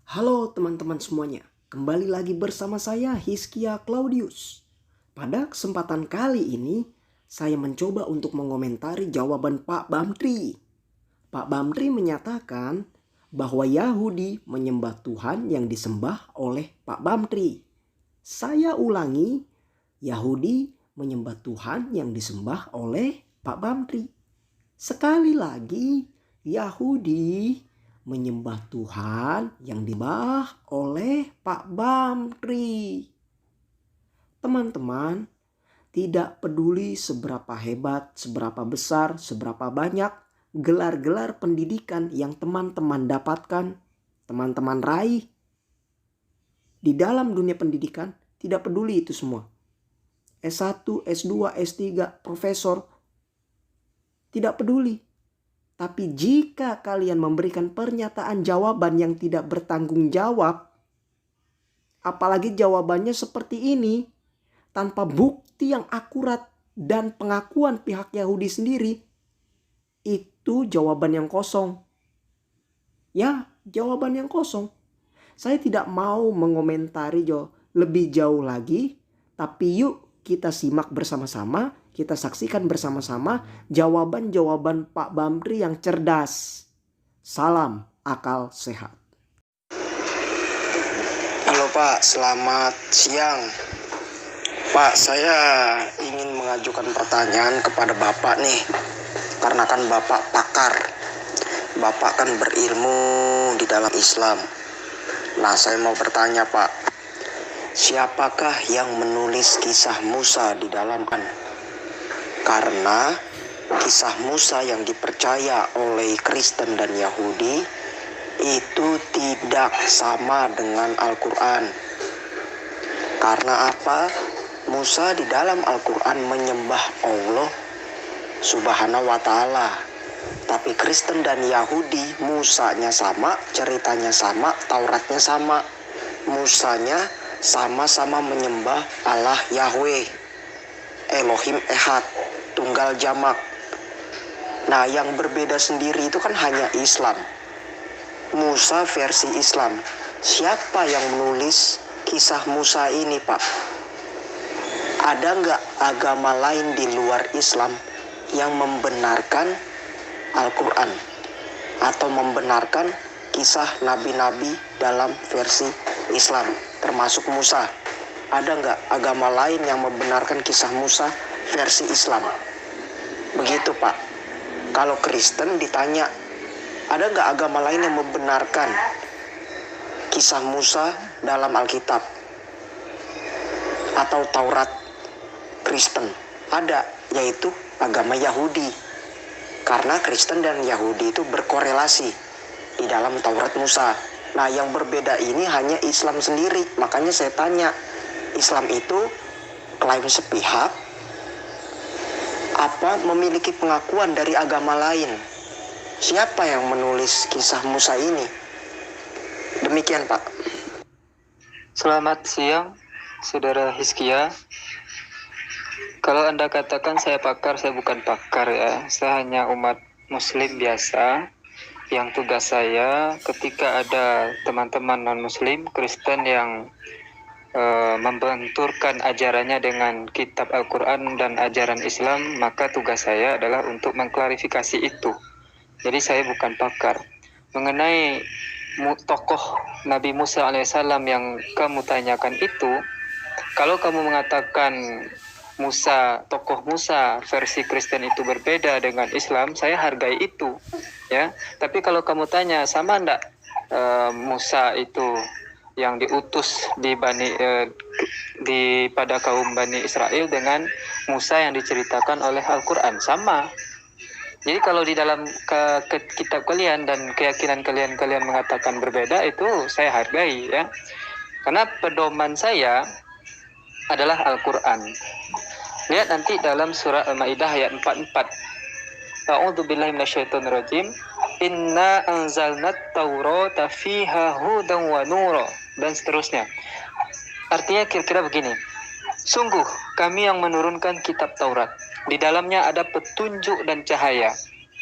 Halo teman-teman semuanya, kembali lagi bersama saya Hiskia Claudius. Pada kesempatan kali ini, saya mencoba untuk mengomentari jawaban Pak Bamtri. Pak Bamtri menyatakan bahwa Yahudi menyembah Tuhan yang disembah oleh Pak Bamtri. Saya ulangi, Yahudi menyembah Tuhan yang disembah oleh Pak Bamtri. Sekali lagi, Yahudi menyembah Tuhan yang disembah oleh Pak Bamtri. Teman-teman, tidak peduli seberapa hebat, seberapa besar, seberapa banyak gelar-gelar pendidikan yang teman-teman dapatkan, teman-teman raih di dalam dunia pendidikan, tidak peduli itu semua. S1, S2, S3, profesor, tidak peduli. Tapi jika kalian memberikan pernyataan jawaban yang tidak bertanggung jawab, apalagi jawabannya seperti ini, tanpa bukti yang akurat dan pengakuan pihak Yahudi sendiri, itu jawaban yang kosong. Ya, jawaban yang kosong. Saya tidak mau mengomentari lebih jauh lagi, tapi yuk kita simak bersama-sama, kita saksikan bersama-sama jawaban-jawaban Pak Bamtri yang cerdas. Salam akal sehat. Halo Pak, selamat siang. Pak, saya ingin mengajukan pertanyaan kepada Bapak nih. Karena kan Bapak pakar. Bapak kan berilmu di dalam Islam. Nah, saya mau bertanya Pak, siapakah yang menulis kisah Musa di dalam Quran? Karena kisah Musa yang dipercaya oleh Kristen dan Yahudi itu tidak sama dengan Al-Quran. Karena apa? Musa di dalam Al-Quran menyembah Allah Subhanahu wa ta'ala. Tapi Kristen dan Yahudi, Musanya sama, ceritanya sama, Tauratnya sama. Musanya sama-sama menyembah Allah Yahweh, Elohim Ehad, Tunggal Jamak. Nah, yang berbeda sendiri itu kan hanya Islam. Musa versi Islam. Siapa yang menulis kisah Musa ini, Pak? Ada nggak agama lain di luar Islam yang membenarkan Al-Quran atau membenarkan kisah nabi-nabi dalam versi Islam, termasuk Musa? Ada nggak agama lain yang membenarkan kisah Musa versi Islam? Begitu, Pak. Kalau Kristen ditanya, ada nggak agama lain yang membenarkan kisah Musa dalam Alkitab atau Taurat Kristen? Ada, yaitu agama Yahudi. Karena Kristen dan Yahudi itu berkorelasi di dalam Taurat Musa. Nah, yang berbeda ini hanya Islam sendiri. Makanya saya tanya, Islam itu klaim sepihak apa memiliki pengakuan dari agama lain? Siapa yang menulis kisah Musa ini? Demikian, Pak. Selamat siang, Saudara Hiskia. Kalau Anda katakan saya pakar, saya bukan pakar ya. Saya hanya umat Muslim biasa yang tugas saya ketika ada teman-teman non-Muslim, Kristen yang membenturkan ajarannya dengan kitab Al-Quran dan ajaran Islam, maka tugas saya adalah untuk mengklarifikasi itu. Jadi saya bukan pakar. Mengenai tokoh Nabi Musa alaihissalam yang kamu tanyakan itu, kalau kamu mengatakan tokoh Musa versi Kristen itu berbeda dengan Islam, saya hargai itu, ya. Tapi kalau kamu tanya sama enggak Musa itu yang diutus pada kaum Bani Israel dengan Musa yang diceritakan oleh Al-Quran, sama. Jadi kalau di dalam kitab kalian dan keyakinan kalian mengatakan berbeda, itu saya hargai, ya. Karena pedoman saya adalah Al-Quran. Lihat nanti dalam surah Al-Maidah ayat 44. A'udzubillahi minasyaitonirrajim. Inna anzalnat taurata fiha hudan wa nura, dan seterusnya. Artinya kira-kira begini. Sungguh kami yang menurunkan kitab Taurat. Di dalamnya ada petunjuk dan cahaya,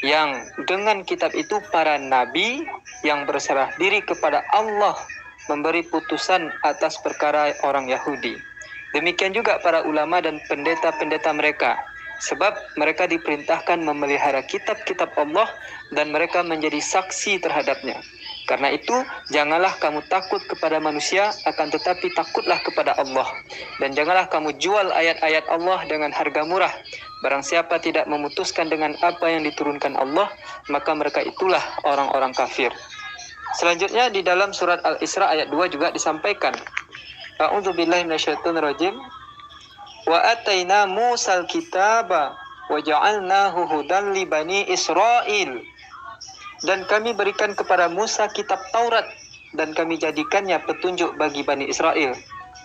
yang dengan kitab itu para nabi yang berserah diri kepada Allah memberi putusan atas perkara orang Yahudi. Demikian juga para ulama dan pendeta-pendeta mereka, sebab mereka diperintahkan memelihara kitab-kitab Allah dan mereka menjadi saksi terhadapnya. Karena itu, janganlah kamu takut kepada manusia, akan tetapi takutlah kepada Allah. Dan janganlah kamu jual ayat-ayat Allah dengan harga murah. Barang siapa tidak memutuskan dengan apa yang diturunkan Allah, maka mereka itulah orang-orang kafir. Selanjutnya di dalam surat Al-Isra ayat 2 juga disampaikan. A'udzubillahi minasyaitonirrajim. Wa ataina Musal kitaba wa ja'alnahu hudan li bani Israil. Dan kami berikan kepada Musa kitab Taurat dan kami jadikannya petunjuk bagi Bani Israel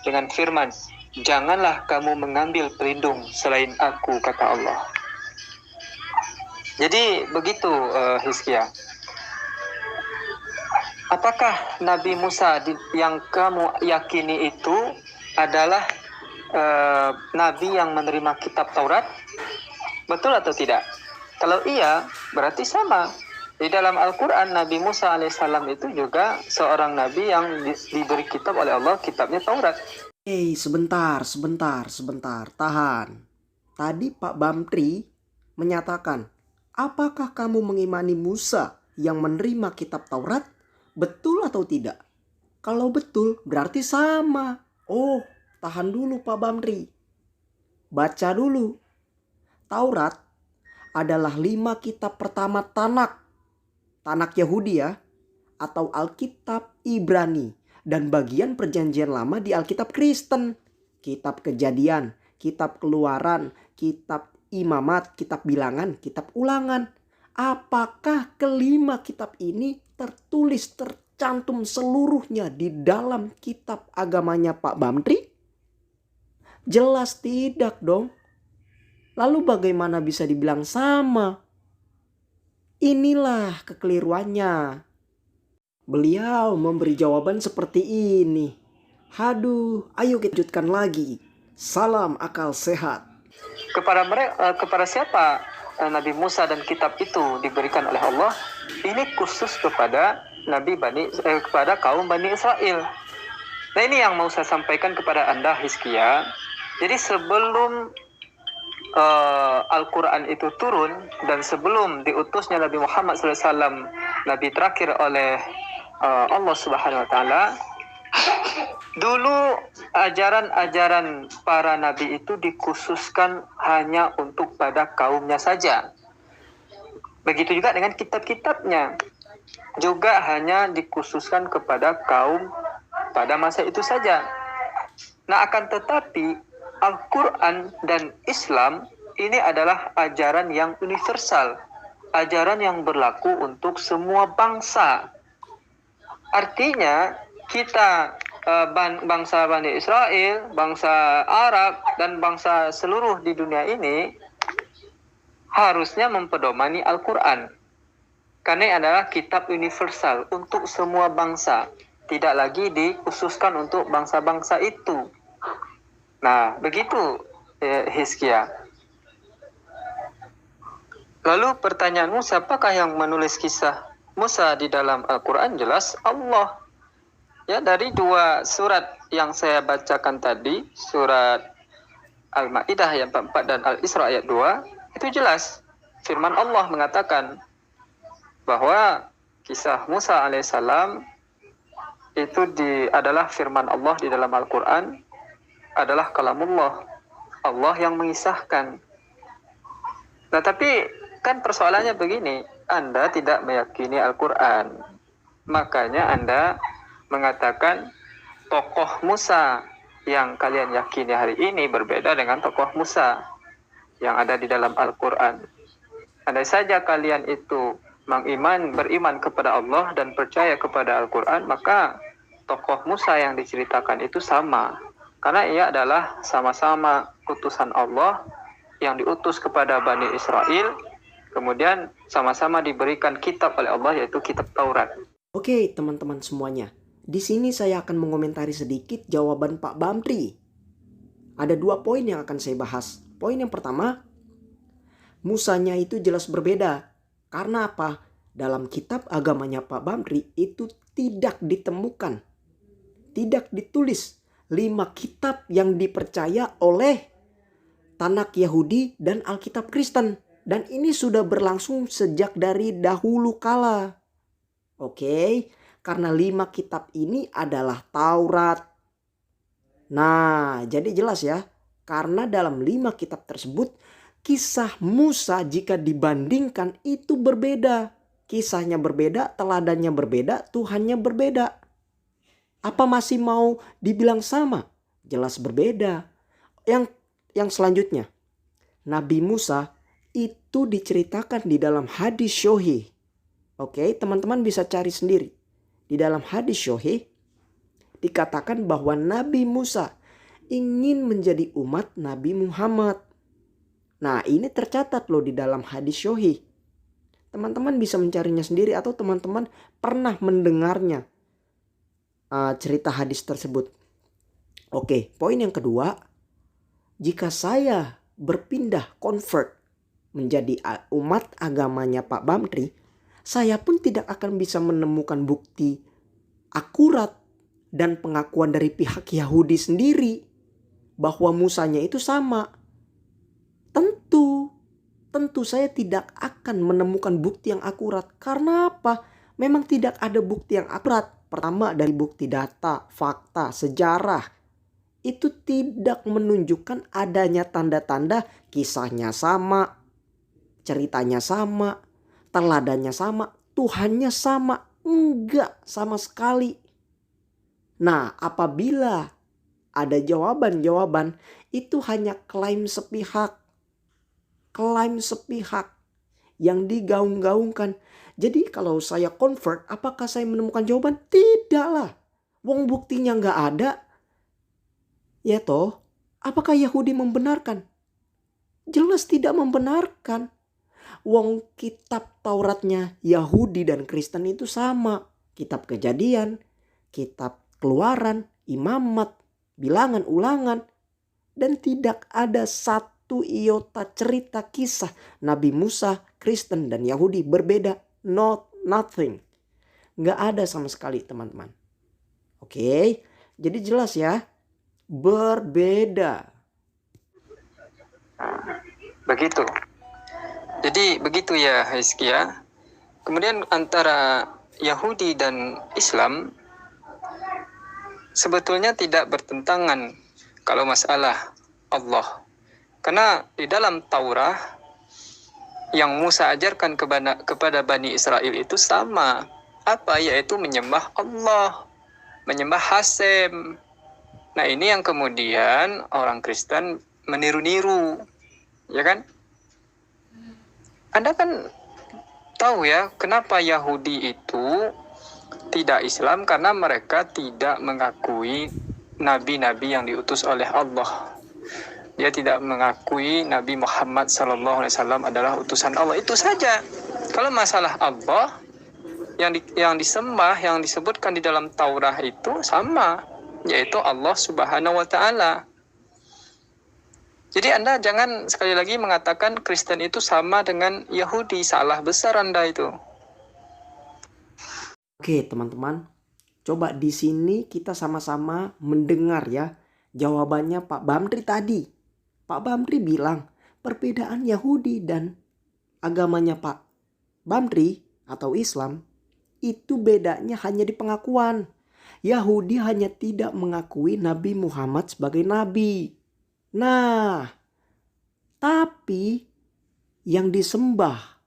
dengan firman, janganlah kamu mengambil pelindung selain aku, kata Allah. Jadi begitu Hizkia. Apakah Nabi Musa yang kamu yakini itu adalah Nabi yang menerima kitab Taurat? Betul atau tidak? Kalau iya, berarti sama. Di dalam Al-Quran, Nabi Musa alaihissalam itu juga seorang Nabi yang diberi kitab oleh Allah, kitabnya Taurat. Sebentar. Tahan. Tadi Pak Bamtri menyatakan, apakah kamu mengimani Musa yang menerima kitab Taurat? Betul atau tidak? Kalau betul, berarti sama. Oh, tahan dulu Pak Bamtri. Baca dulu. Taurat adalah 5 kitab pertama Tanak Yahudi ya, atau Alkitab Ibrani, dan bagian perjanjian lama di Alkitab Kristen. Kitab Kejadian, Kitab Keluaran, Kitab Imamat, Kitab Bilangan, Kitab Ulangan. Apakah kelima kitab ini tercantum seluruhnya di dalam kitab agamanya Pak Bamtri? Jelas tidak dong. Lalu bagaimana bisa dibilang sama? Inilah kekeliruannya. Beliau memberi jawaban seperti ini. Haduh, ayo kita lanjutkan lagi. Salam akal sehat. Kepada siapa Nabi Musa dan kitab itu diberikan oleh Allah? Ini khusus kepada kepada kaum Bani Israel. Nah, ini yang mau saya sampaikan kepada Anda Hizkia. Jadi sebelum Al-Quran itu turun dan sebelum diutusnya Nabi Muhammad SAW, Nabi terakhir oleh Allah Subhanahu Wa Taala, dulu ajaran-ajaran para nabi itu dikhususkan hanya untuk pada kaumnya saja. Begitu juga dengan kitab-kitabnya, juga hanya dikhususkan kepada kaum pada masa itu saja. Nah, akan tetapi Al-Quran dan Islam ini adalah ajaran yang universal, ajaran yang berlaku untuk semua bangsa. Artinya kita bangsa Bani Israel, bangsa Arab, dan bangsa seluruh di dunia ini harusnya mempedomani Al-Quran. Karena ini adalah kitab universal untuk semua bangsa, tidak lagi dikhususkan untuk bangsa-bangsa itu. Nah, begitu Hizkia. Lalu pertanyaanmu, siapakah yang menulis kisah Musa di dalam Al-Quran? Jelas Allah. Ya, dari 2 surat yang saya bacakan tadi, surat Al-Ma'idah ayat 44 dan Al-Isra ayat 2, itu jelas. Firman Allah mengatakan bahwa kisah Musa alaihissalam itu adalah firman Allah di dalam Al-Quran, adalah kalamullah, Allah yang mengisahkan. Nah, tapi kan persoalannya begini, Anda tidak meyakini Al-Quran, makanya Anda mengatakan tokoh Musa yang kalian yakini hari ini berbeda dengan tokoh Musa yang ada di dalam Al-Quran. Andai saja kalian itu beriman kepada Allah dan percaya kepada Al-Quran, maka tokoh Musa yang diceritakan itu sama. Karena ia adalah sama-sama utusan Allah yang diutus kepada Bani Israel, kemudian sama-sama diberikan kitab oleh Allah, yaitu kitab Taurat. Oke teman-teman semuanya, di sini saya akan mengomentari sedikit jawaban Pak Bamtri. Ada 2 poin yang akan saya bahas. Poin yang pertama, Musanya itu jelas berbeda. Karena apa? dalam kitab agamanya Pak Bamri itu tidak ditemukan, tidak ditulis 5 kitab yang dipercaya oleh Tanakh Yahudi dan Alkitab Kristen. Dan ini sudah berlangsung sejak dari dahulu kala. Oke, karena 5 kitab ini adalah Taurat. Nah, jadi jelas ya. Karena dalam 5 kitab tersebut, kisah Musa jika dibandingkan itu berbeda. Kisahnya berbeda, teladannya berbeda, Tuhannya berbeda. Apa masih mau dibilang sama? Jelas berbeda. Yang selanjutnya, Nabi Musa itu diceritakan di dalam hadis Sahih. Oke, teman-teman bisa cari sendiri. Di dalam hadis Sahih dikatakan bahwa Nabi Musa ingin menjadi umat Nabi Muhammad. Nah, ini tercatat loh di dalam hadis Sahih. Teman-teman bisa mencarinya sendiri atau teman-teman pernah mendengarnya cerita hadis tersebut. Oke, poin yang kedua, jika saya berpindah convert menjadi umat agamanya Pak Bamri, saya pun tidak akan bisa menemukan bukti akurat dan pengakuan dari pihak Yahudi sendiri bahwa Musanya itu sama. Tentu saya tidak akan menemukan bukti yang akurat. Karena apa? Memang tidak ada bukti yang akurat. Pertama, dari bukti data, fakta, sejarah, itu tidak menunjukkan adanya tanda-tanda kisahnya sama, ceritanya sama, teladannya sama, Tuhannya sama. Enggak sama sekali. Nah, apabila ada jawaban-jawaban, itu hanya klaim sepihak yang digaung-gaungkan. Jadi kalau saya convert, apakah saya menemukan jawaban? Tidaklah. Wong buktinya nggak ada. Ya toh, apakah Yahudi membenarkan? Jelas tidak membenarkan. Wong kitab Tauratnya Yahudi dan Kristen itu sama. Kitab Kejadian, kitab Keluaran, Imamat, Bilangan, Ulangan. Dan tidak ada satu iota cerita kisah Nabi Musa, Kristen dan Yahudi berbeda. Nothing. Nggak ada sama sekali teman-teman. Oke, jadi jelas ya. Berbeda. Begitu. Jadi begitu ya Rizky ya. Kemudian antara Yahudi dan Islam sebetulnya tidak bertentangan kalau masalah Allah. Karena di dalam Taurat yang Musa ajarkan kepada Bani Israel itu sama. Apa? Yaitu menyembah Allah. Menyembah Hasem. Nah, ini yang kemudian orang Kristen meniru-niru. Ya kan? Anda kan tahu ya kenapa Yahudi itu tidak Islam, karena mereka tidak mengakui nabi-nabi yang diutus oleh Allah. Dia tidak mengakui Nabi Muhammad SAW adalah utusan Allah. Itu saja. Kalau masalah Allah yang disembah, yang disebutkan di dalam Taurat itu sama, yaitu Allah Subhanahu wa Ta'ala. Jadi Anda jangan sekali lagi mengatakan Kristen itu sama dengan Yahudi. Salah besar Anda itu. Oke teman-teman, coba di sini kita sama-sama mendengar ya jawabannya Pak Bamri tadi. Pak Bamri bilang perbedaan Yahudi dan agamanya Pak Bamri atau Islam itu bedanya hanya di pengakuan. Yahudi hanya tidak mengakui Nabi Muhammad sebagai nabi. Nah, tapi yang disembah,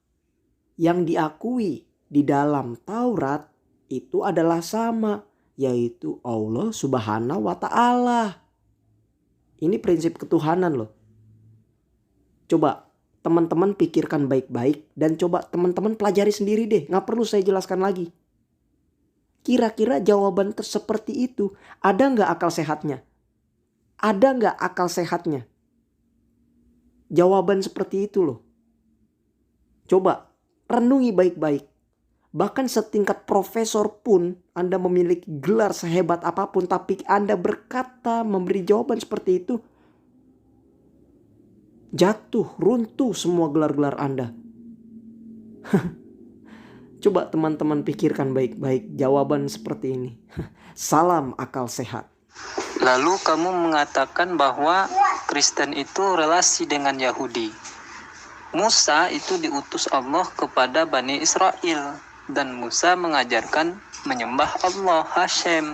yang diakui di dalam Taurat itu adalah sama, yaitu Allah Subhanahu wa Ta'ala. Ini prinsip ketuhanan loh. Coba teman-teman pikirkan baik-baik dan coba teman-teman pelajari sendiri deh. Nggak perlu saya jelaskan lagi. Kira-kira jawaban seperti itu ada nggak akal sehatnya? Ada nggak akal sehatnya? Jawaban seperti itu loh. Coba renungi baik-baik. Bahkan setingkat profesor pun Anda memiliki gelar sehebat apapun, tapi Anda berkata memberi jawaban seperti itu, jatuh, runtuh semua gelar-gelar Anda. Coba teman-teman pikirkan baik-baik jawaban seperti ini. Salam akal sehat. Lalu kamu mengatakan bahwa Kristen itu relasi dengan Yahudi. Musa itu diutus Allah kepada Bani Israel, dan Musa mengajarkan menyembah Allah Hashem.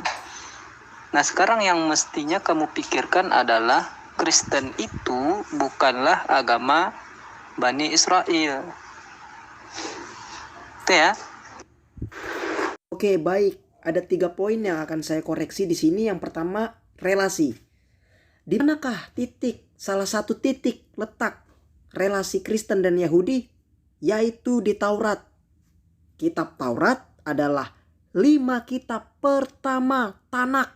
Nah, sekarang yang mestinya kamu pikirkan adalah Kristen itu bukanlah agama Bani Israel. Itu ya. Oke, baik. Ada 3 poin yang akan saya koreksi di sini. Yang pertama, relasi. Di manakah salah satu titik letak relasi Kristen dan Yahudi? Yaitu di Taurat. Kitab Taurat adalah 5 kitab pertama Tanakh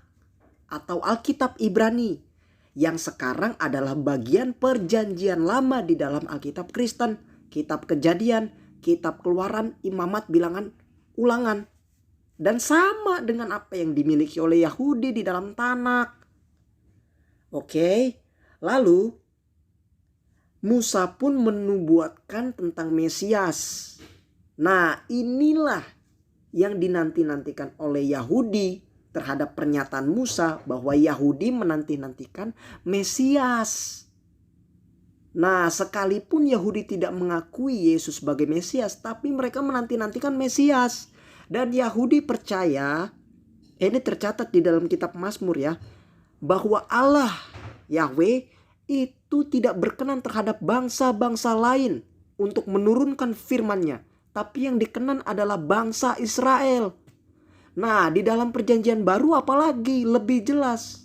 atau Alkitab Ibrani, yang sekarang adalah bagian perjanjian lama di dalam Alkitab Kristen. Kitab Kejadian, Kitab Keluaran, Imamat, Bilangan, Ulangan. Dan sama dengan apa yang dimiliki oleh Yahudi di dalam Tanakh. Oke, lalu Musa pun menubuatkan tentang Mesias. Nah, inilah yang dinanti-nantikan oleh Yahudi terhadap pernyataan Musa bahwa Yahudi menanti-nantikan Mesias. Nah, sekalipun Yahudi tidak mengakui Yesus sebagai Mesias, tapi mereka menanti-nantikan Mesias. Dan Yahudi percaya, ini tercatat di dalam kitab Mazmur ya, bahwa Allah Yahweh itu tidak berkenan terhadap bangsa-bangsa lain untuk menurunkan firman-Nya, tapi yang dikenan adalah bangsa Israel. Nah, di dalam perjanjian baru apalagi lebih jelas.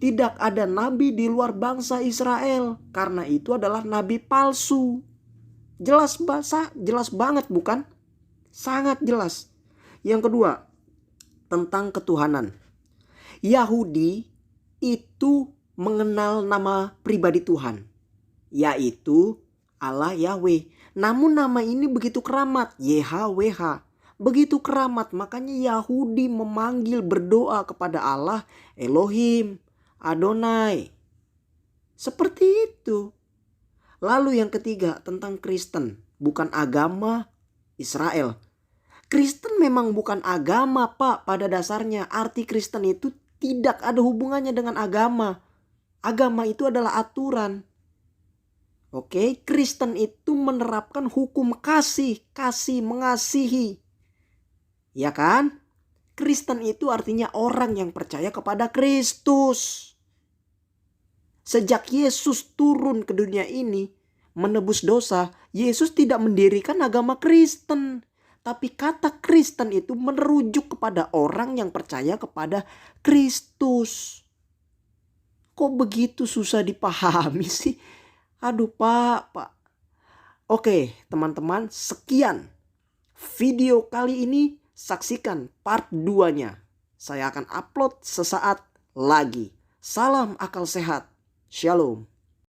Tidak ada nabi di luar bangsa Israel, karena itu adalah nabi palsu. Jelas banget bukan? Sangat jelas. Yang kedua, tentang ketuhanan. Yahudi itu mengenal nama pribadi Tuhan, yaitu Allah Yahweh. Namun nama ini begitu keramat, YHWH. Begitu keramat, makanya Yahudi memanggil berdoa kepada Allah Elohim, Adonai. Seperti itu. Lalu yang ketiga, tentang Kristen, bukan agama Israel. Kristen memang bukan agama, Pak, pada dasarnya. Arti Kristen itu tidak ada hubungannya dengan agama. Agama itu adalah aturan. Oke, Kristen itu menerapkan hukum kasih mengasihi. Ya kan? Kristen itu artinya orang yang percaya kepada Kristus. Sejak Yesus turun ke dunia ini menebus dosa, Yesus tidak mendirikan agama Kristen. Tapi kata Kristen itu merujuk kepada orang yang percaya kepada Kristus. Kok begitu susah dipahami sih? Aduh Pak. Oke teman-teman, sekian video kali ini. Saksikan part 2-nya. Saya akan upload sesaat lagi. Salam akal sehat. Shalom.